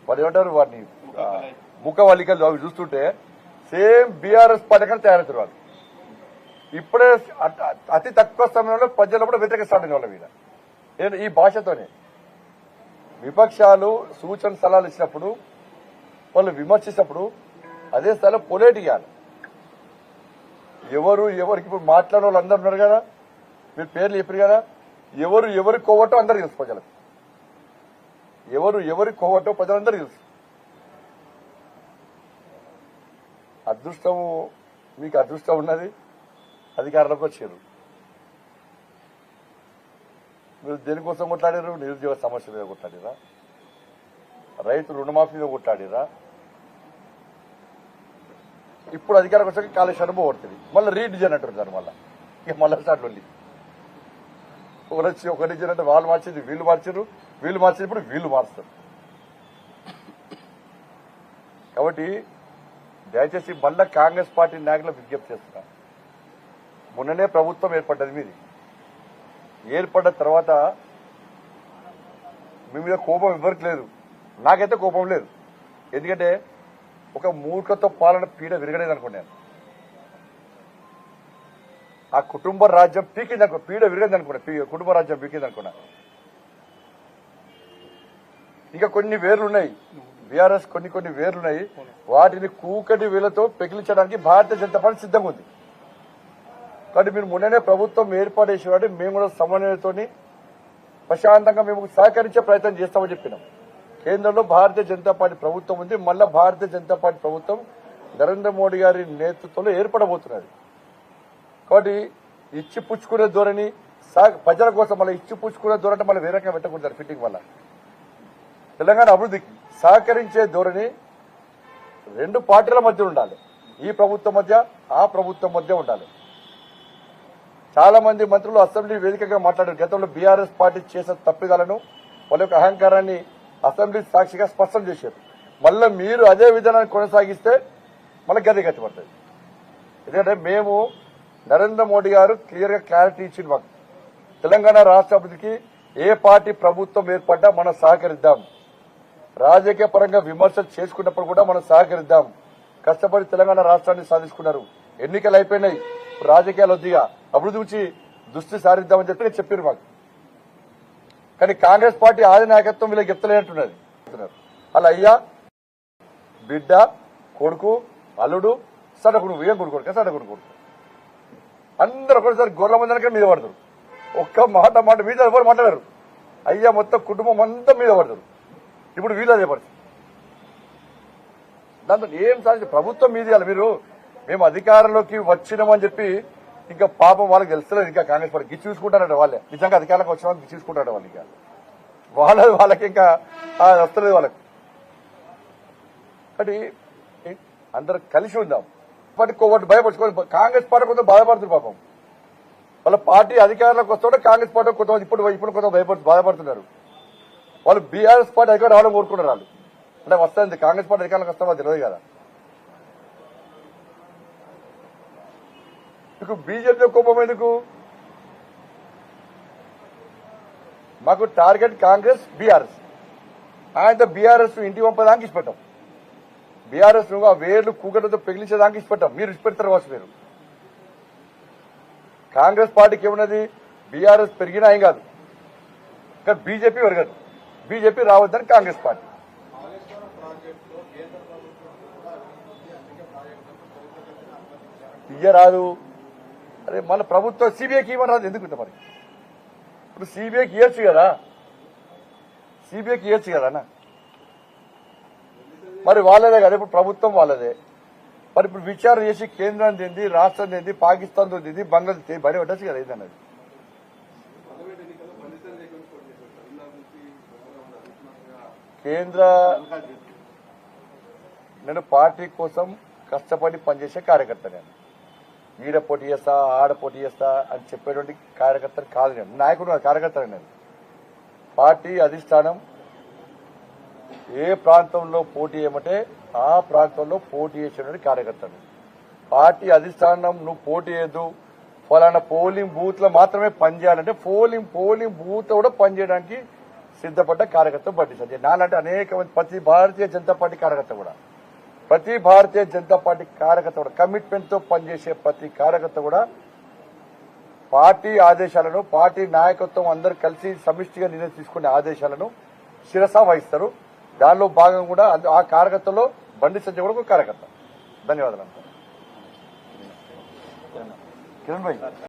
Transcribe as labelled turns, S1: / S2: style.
S1: వాడు ఏమంటారు వాటిని ముఖవల్లికలు అవి చూస్తుంటే సేమ్ బీఆర్ఎస్ పథకం తయారవుతారు వాళ్ళు. ఇప్పుడే అతి తక్కువ సమయంలో ప్రజలు కూడా వ్యతిరేకిస్తాడు వాళ్ళ మీద. ఈ భాషతోనే విపక్షాలు సూచన సలహాలు ఇచ్చినప్పుడు వాళ్ళు విమర్శించినప్పుడు అదే స్థలం పొలేట్ ఇవ్వాలి. ఎవరికి ఇప్పుడు మాట్లాడే వాళ్ళు అందరు ఉన్నారు కదా, మీరు పేర్లు చెప్పారు కదా, ఎవరి కోవటో అందరికి తెలుసు ప్రజలకు. ఎవరి కోవటో ప్రజలందరికీ తెలుసు. అదృష్టం మీకు అదృష్టం ఉన్నది, అధికారంలోకి వచ్చారు. మీరు దేనికోసం కొట్లాడారు? నిరుద్యోగ సమస్య మీద కొట్లాడిరా, రైతు రుణమాఫీ మీద కొట్లాడిరా. ఇప్పుడు అధికారం వచ్చాక కాళేశ్వరం పోగొడుతుంది, మళ్ళీ రీడిజన్ అంటారు దాని వల్ల. ఇక మళ్ళీ స్టార్ట్ ఉంది. ఒక రీజన్ అంటే వాళ్ళు మార్చింది వీళ్ళు మార్చారు, వీళ్ళు మార్చింది ఇప్పుడు వీళ్ళు మారుస్తారు. కాబట్టి దయచేసి మళ్ళా కాంగ్రెస్ పార్టీ నాయకులు విజ్ఞప్తి చేస్తున్నారు. మొన్ననే ప్రభుత్వం ఏర్పడ్డది మీది. ఏర్పడ్డ తర్వాత మీ మీద కోపం ఎవరికి లేదు, నాకైతే కోపం లేదు. ఎందుకంటే ఒక మూర్ఖతో పాలన పీడ విరగలేదు అనుకున్నాను. ఆ కుటుంబ రాజ్యం పీకింది అనుకో, పీడ విరగదు అనుకున్నా, కుటుంబ రాజ్యం పీకింది అనుకున్నా. ఇంకా కొన్ని వేర్లున్నాయి, బీఆర్ఎస్ కొన్ని వేర్లున్నాయి. వాటిని కూకటి వేలతో పెకిలించడానికి భారతీయ జనతా పార్టీ సిద్ధంగా ఉంది. కాబట్టి మీరు మొన్ననే ప్రభుత్వం ఏర్పాటు చేసేవాడి మేము కూడా సమన్వయంతో ప్రశాంతంగా మేము సహకరించే ప్రయత్నం చేస్తామని చెప్పినాం. కేంద్రంలో భారతీయ జనతా పార్టీ ప్రభుత్వం ఉంది. మళ్ళా భారతీయ జనతా పార్టీ ప్రభుత్వం నరేంద్ర మోడీ గారి నేతృత్వంలో ఏర్పడబోతున్నది. కాబట్టి ఇచ్చి పుచ్చుకునే ధోరణి, ప్రజల కోసం మళ్ళీ ఇచ్చి పుచ్చుకునే ధోరణి మళ్ళీ వేరే రకంగా పెట్టకూడదు. ఫిట్టింగ్ వల్ల తెలంగాణ అభివృద్ధికి సహకరించే ధోరణి రెండు పార్టీల మధ్య ఉండాలి. ఈ ప్రభుత్వం మధ్య, ఆ ప్రభుత్వం మధ్య ఉండాలి. చాలా మంది మంత్రులు అసెంబ్లీ వేదికగా మాట్లాడారు. గతంలో బీఆర్ఎస్ పార్టీ చేసిన తప్పిదాలను, వాళ్ళ యొక్క అహంకారాన్ని అసెంబ్లీ సాక్షిగా స్పష్టం చేశారు. మళ్ళీ మీరు అదే విధానాన్ని కొనసాగిస్తే మళ్ళీ గది పడుతుంది. ఎందుకంటే మేము నరేంద్ర మోడీ గారు క్లియర్ గా క్లారిటీ ఇచ్చింది మాకు. తెలంగాణ రాష్ట్ర అభివృద్ధికి ఏ పార్టీ ప్రభుత్వం ఏర్పడ్డా మనం సహకరిద్దాం. రాజకీయ పరంగా విమర్శలు చేసుకున్నప్పుడు కూడా మనం సహకరిద్దాం. కష్టపడి తెలంగాణ రాష్ట్రాన్ని సాధించుకున్నారు. ఎన్నికలు అయిపోయినాయి, రాజకీయాలు వద్దిగా అభివృద్ధి గురించి దృష్టి సారిద్దామని చెప్పి చెప్పారు మాకు. కానీ కాంగ్రెస్ పార్టీ ఆది నాయకత్వం వీళ్ళకి చెప్తలేనట్టున్నది. అలా అయ్యా, బిడ్డ, కొడుకు, అల్లుడు, సడకుడు, ఏం కొడుకు సడకుడు అందరూ ఒకటిసారి గొర్రెల మందరికీ మీద పడతారు. ఒక్క మాట మీద ఎవరు మాట్లాడారు. అయ్యా మొత్తం కుటుంబం అంతా మీద పడతారు. ఇప్పుడు వీళ్ళదే పరిస్థితి. దాంతో ఏం సాధించి ప్రభుత్వం మీద మీరు మేము అధికారంలోకి వచ్చినామని చెప్పి ఇంకా పాపం వాళ్ళకి తెలుస్తలేదు. ఇంకా కాంగ్రెస్ పార్టీ గిచ్చి చూసుకుంటారట వాళ్ళే. నిజంగా అధికారంలోకి వచ్చిన వాళ్ళకి గిచ్చి చూసుకుంటారట వాళ్ళు. ఇంకా వాళ్ళకి ఇంకా వస్తలేదు వాళ్ళకి. కాబట్టి అందరు కలిసి ఉందాం. ఒకటి భయపడుచుకోవాలి. కాంగ్రెస్ పార్టీ కొంత బాధపడుతుంది పాపం. వాళ్ళ పార్టీ అధికారంలోకి వస్తుంటే కాంగ్రెస్ పార్టీ కొంత ఇప్పుడు కొంత బాధపడుతున్నారు. వాళ్ళు బీఆర్ఎస్ పార్టీ అధికారం రావడం కోరుకున్నారు. వాళ్ళు అంటే వస్తుంది కాంగ్రెస్ పార్టీ అధికారంలోకి వస్తామో తెలియదు కదా. మీకు బీజేపీ కోపం ఎందుకు? మాకు టార్గెట్ కాంగ్రెస్, బీఆర్ఎస్. ఆయనతో బీఆర్ఎస్ ఇంటి పంపదానికి ఇష్టపెట్టాం. బీఆర్ఎస్ ఆ వేర్లు కూకటతో పెగిలించేదానికి ఇష్టపెట్టాం. మీరు ఇష్టపెడతారు కావచ్చు. మీరు కాంగ్రెస్ పార్టీకి ఏమున్నది? బీఆర్ఎస్ పెరిగినా ఏం కాదు, కానీ బీజేపీ పెరగదు. బీజేపీ రావద్దని కాంగ్రెస్ పార్టీ. రాదు. అరే మన ప్రభుత్వం సిబిఐకి ఇవ్వని రాదు ఎందుకుంటే మరి. ఇప్పుడు సిబిఐకి ఇవ్వచ్చు కదా, అన్న. మరి వాళ్ళదే కదా, ఇప్పుడు ప్రభుత్వం వాళ్ళదే. మరి ఇప్పుడు విచారణ చేసి కేంద్రం ఏంది, రాష్ట్రం ఏంది, పాకిస్తాన్ ఏంది, బంగ్లాదేశ్ బయట పెట్టచ్చు కదా ఇదన్నది. నేను పార్టీ కోసం కష్టపడి పనిచేసే కార్యకర్త. నేను ఈడ పోటీ చేస్తా, ఆడ పోటీ చేస్తా అని చెప్పేటువంటి కార్యకర్తలు కాదు. నేను నాయకుడు, కార్యకర్త. నేను పార్టీ అధిష్టానం ఏ ప్రాంతంలో పోటీ చేయమంటే ఆ ప్రాంతంలో పోటీ చేసేటువంటి కార్యకర్తలు. పార్టీ అధిష్టానం నువ్వు పోటీ చేయద్దు, ఫలానా పోలింగ్ బూత్ లో మాత్రమే పనిచేయాలంటే పోలింగ్ బూత్ కూడా పనిచేయడానికి సిద్ధపడ్డ కార్యకర్త బండి సంజయ్. నాలంటే అనేక మంది ప్రతి భారతీయ జనతా పార్టీ కార్యకర్త కూడా కమిట్మెంట్ తో పనిచేసే ప్రతి కార్యకర్త కూడా పార్టీ ఆదేశాలను, పార్టీ నాయకత్వం అందరూ కలిసి సమిష్టిగా నిర్ణయం తీసుకునే ఆదేశాలను శిరసా వహిస్తారు. దానిలో భాగం కూడా ఆ కార్యకర్తలో బండి సంజయ్ కూడా ఒక కార్యకర్త. ధన్యవాదాలు కిరణ్ భాయ్.